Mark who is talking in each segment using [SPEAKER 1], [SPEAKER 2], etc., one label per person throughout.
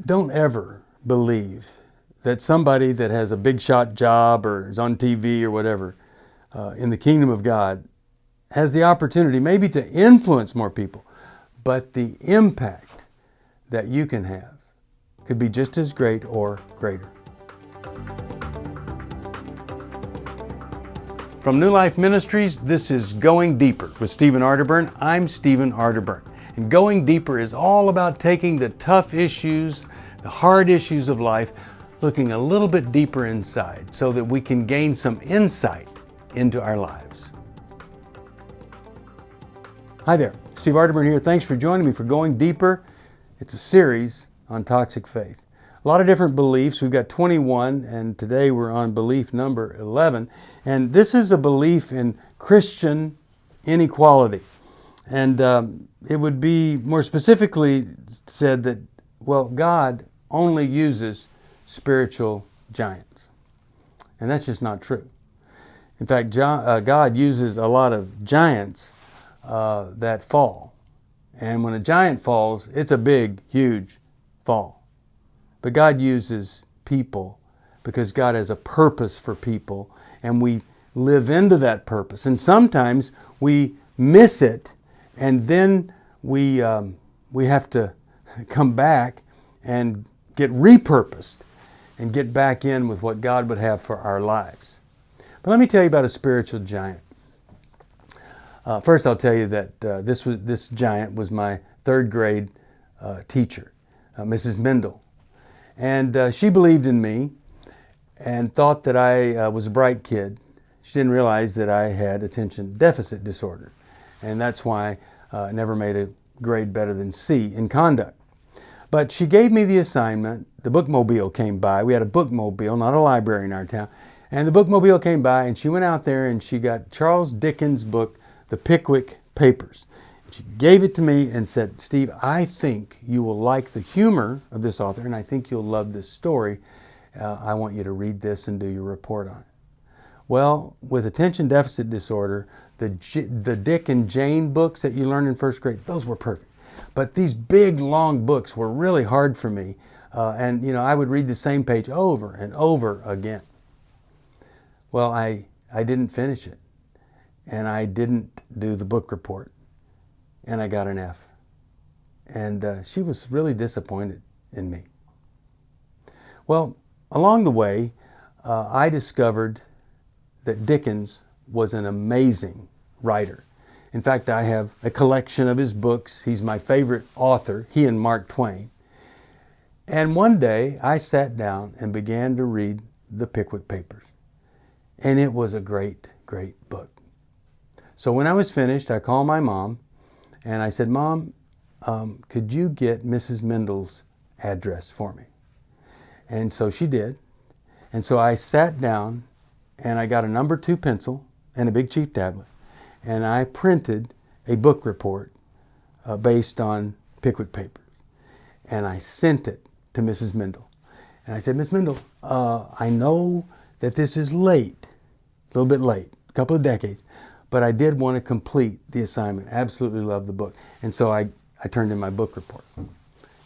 [SPEAKER 1] Don't ever believe that somebody that has a big shot job or is on TV or whatever in the kingdom of God has the opportunity maybe to influence more people, but the impact that you can have could be just as great or greater. From New Life Ministries, this is Going Deeper with Stephen Arterburn. I'm Stephen Arterburn. And Going Deeper is all about taking the tough issues, the hard issues of life, looking a little bit deeper inside so that we can gain some insight into our lives. Hi there, Steve Arterburn here. Thanks for joining me for Going Deeper. It's a series on toxic faith. A lot of different beliefs. We've got 21, and today we're on belief number 11. And this is a belief in Christian inequality. And it would be more specifically said that, well, God only uses spiritual giants. And that's just not true. In fact, God uses a lot of giants that fall. And when a giant falls, it's a big, huge fall. But God uses people because God has a purpose for people, and we live into that purpose. And sometimes we miss it, and then we have to come back and get repurposed and get back in with what God would have for our lives. But let me tell you about a spiritual giant. First, I'll tell you that this giant was my third grade teacher, Mrs. Mendel. And she believed in me and thought that I was a bright kid. She didn't realize that I had attention deficit disorder. And that's why I never made a grade better than C in conduct. But she gave me the assignment. The bookmobile came by. We had a bookmobile, not a library in our town. And the bookmobile came by, and she went out there and she got Charles Dickens' book, The Pickwick Papers. She gave it to me and said, Steve, I think you will like the humor of this author, and I think you'll love this story. I want you to read this and do your report on it. Well, with attention deficit disorder, the Dick and Jane books that you learn in first grade, those were perfect. But these big, long books were really hard for me. And I would read the same page over and over again. Well, I didn't finish it. And I didn't do the book report. And I got an F. And she was really disappointed in me. Well, along the way, I discovered that Dickens was an amazing writer. In fact, I have a collection of his books. He's my favorite author, he and Mark Twain. And one day, I sat down and began to read the Pickwick Papers. And it was a great, great book. So when I was finished, I called my mom, and I said, Mom, could you get Mrs. Mendel's address for me? And so she did. And so I sat down, and I got a number 2 pencil and a big cheap tablet, and I printed a book report based on Pickwick Papers. And I sent it to Mrs. Mendel. And I said, Miss Mendel, I know that this is late, a little bit late, a couple of decades, but I did want to complete the assignment. Absolutely loved the book. And so I turned in my book report.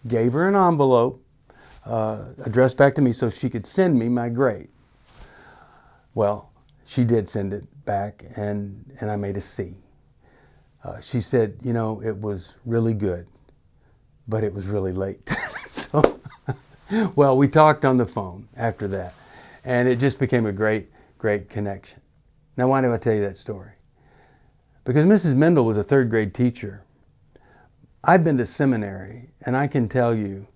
[SPEAKER 1] Gave her an envelope addressed back to me so she could send me my grade. Well, she did send it back, and I made a C. She said, it was really good, but it was really late. So, well, we talked on the phone after that, and it just became a great, great connection. Now, why do I tell you that story? Because Mrs. Mendel was a third grade teacher. I've been to seminary, and I can tell you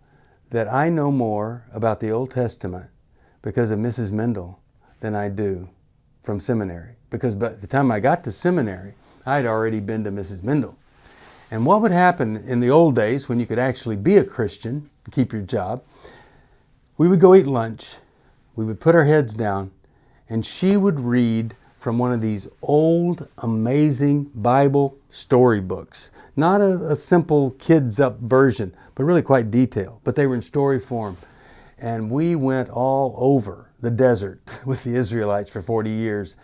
[SPEAKER 1] that I know more about the Old Testament because of Mrs. Mendel than I do from seminary. Because by the time I got to seminary, I'd already been to Mrs. Mendel. And what would happen in the old days when you could actually be a Christian and keep your job, we would go eat lunch, we would put our heads down, and she would read from one of these old, amazing Bible storybooks. Not a simple kids up version, but really quite detailed. But they were in story form. And we went all over the desert with the Israelites for 40 years.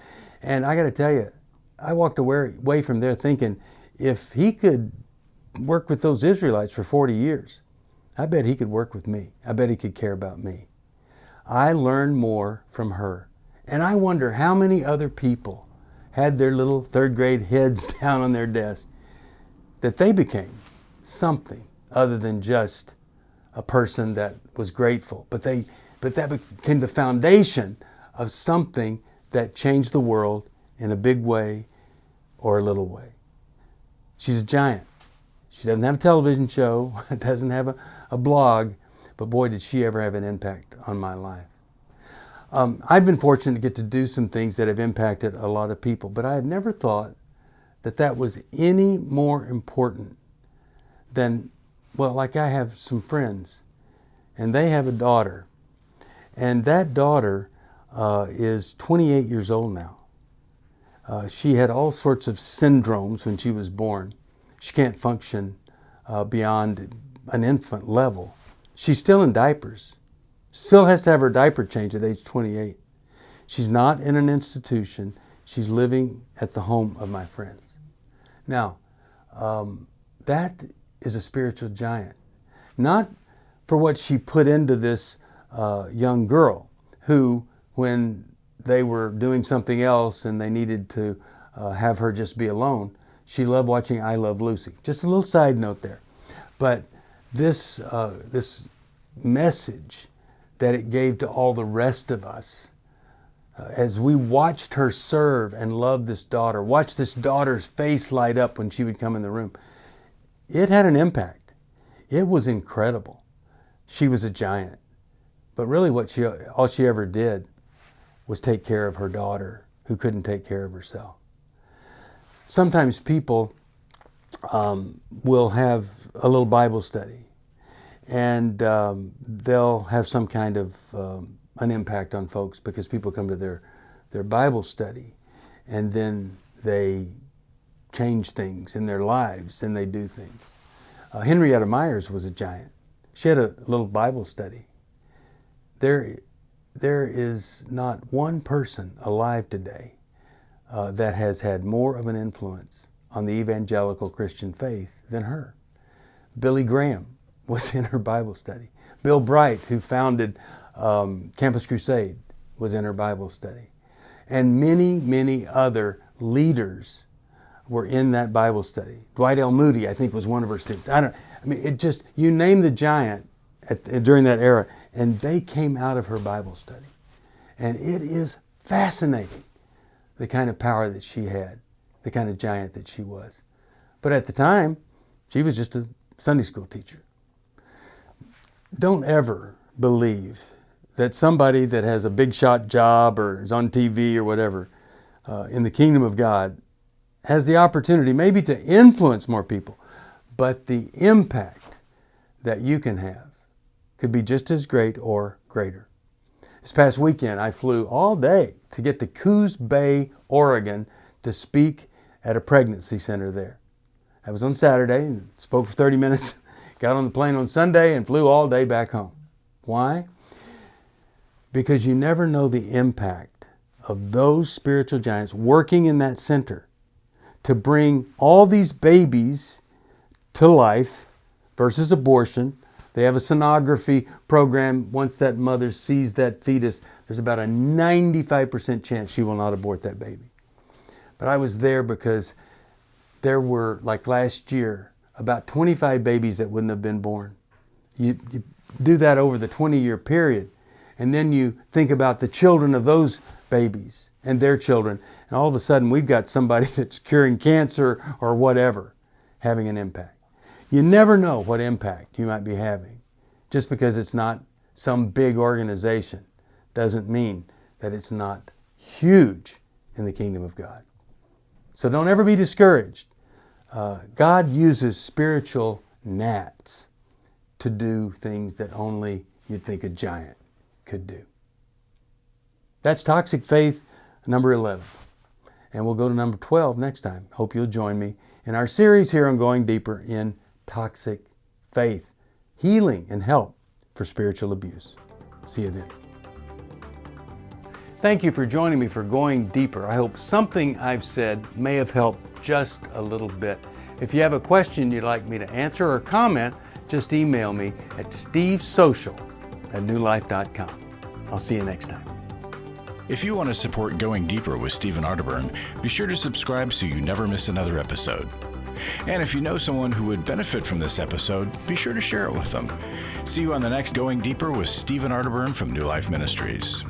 [SPEAKER 1] And I got to tell you, I walked away from there thinking, if he could work with those Israelites for 40 years, I bet he could work with me. I bet he could care about me. I learned more from her. And I wonder how many other people had their little third grade heads down on their desk that they became something other than just a person that was grateful. But that became the foundation of something that changed the world in a big way or a little way. She's a giant. She doesn't have a television show, doesn't have a blog, but boy, did she ever have an impact on my life. I've been fortunate to get to do some things that have impacted a lot of people, but I had never thought that that was any more important than, well, like I have some friends, and they have a daughter, and that daughter is 28 years old now. She had all sorts of syndromes when she was born. She can't function beyond an infant level. She's still in diapers. Still has to have her diaper changed at age 28. She's not in an institution. She's living at the home of my friends. Now, that is a spiritual giant. Not for what she put into this young girl who, when they were doing something else and they needed to have her just be alone, she loved watching I Love Lucy. Just a little side note there. But this message that it gave to all the rest of us, as we watched her serve and love this daughter, watch this daughter's face light up when she would come in the room, it had an impact. It was incredible. She was a giant. But really all she ever did was take care of her daughter who couldn't take care of herself. Sometimes people will have a little Bible study, and they'll have some kind of an impact on folks because people come to their Bible study, and then they change things in their lives and they do things. Henrietta Myers was a giant. She had a little Bible study. There is not one person alive today that has had more of an influence on the evangelical Christian faith than her. Billy Graham was in her Bible study. Bill Bright, who founded Campus Crusade, was in her Bible study. And many, many other leaders were in that Bible study. Dwight L. Moody, I think, was one of her students. You name the giant during that era, and they came out of her Bible study. And it is fascinating, the kind of power that she had, the kind of giant that she was. But at the time, she was just a Sunday school teacher. Don't ever believe that somebody that has a big shot job or is on TV or whatever in the kingdom of God has the opportunity maybe to influence more people, but the impact that you can have could be just as great or greater. This past weekend, I flew all day to get to Coos Bay, Oregon, to speak at a pregnancy center there. I was on Saturday and spoke for 30 minutes, got on the plane on Sunday and flew all day back home. Why? Because you never know the impact of those spiritual giants working in that center to bring all these babies to life versus abortion. They have a sonography program. Once that mother sees that fetus, there's about a 95% chance she will not abort that baby. But I was there because there were, like last year, about 25 babies that wouldn't have been born. You do that over the 20-year period, and then you think about the children of those babies and their children, and all of a sudden we've got somebody that's curing cancer or whatever having an impact. You never know what impact you might be having. Just because it's not some big organization doesn't mean that it's not huge in the kingdom of God. So don't ever be discouraged. God uses spiritual gnats to do things that only you'd think a giant could do. That's Toxic Faith number 11. And we'll go to number 12 next time. Hope you'll join me in our series here on Going Deeper in Toxic Faith, healing and help for spiritual abuse. See you then. Thank you for joining me for Going Deeper. I hope something I've said may have helped just a little bit. If you have a question you'd like me to answer or comment, just email me at stevesocial@newlife.com. I'll see you next time.
[SPEAKER 2] If you want to support Going Deeper with Stephen Arterburn, be sure to subscribe so you never miss another episode. And if you know someone who would benefit from this episode, be sure to share it with them. See you on the next Going Deeper with Stephen Arterburn from New Life Ministries.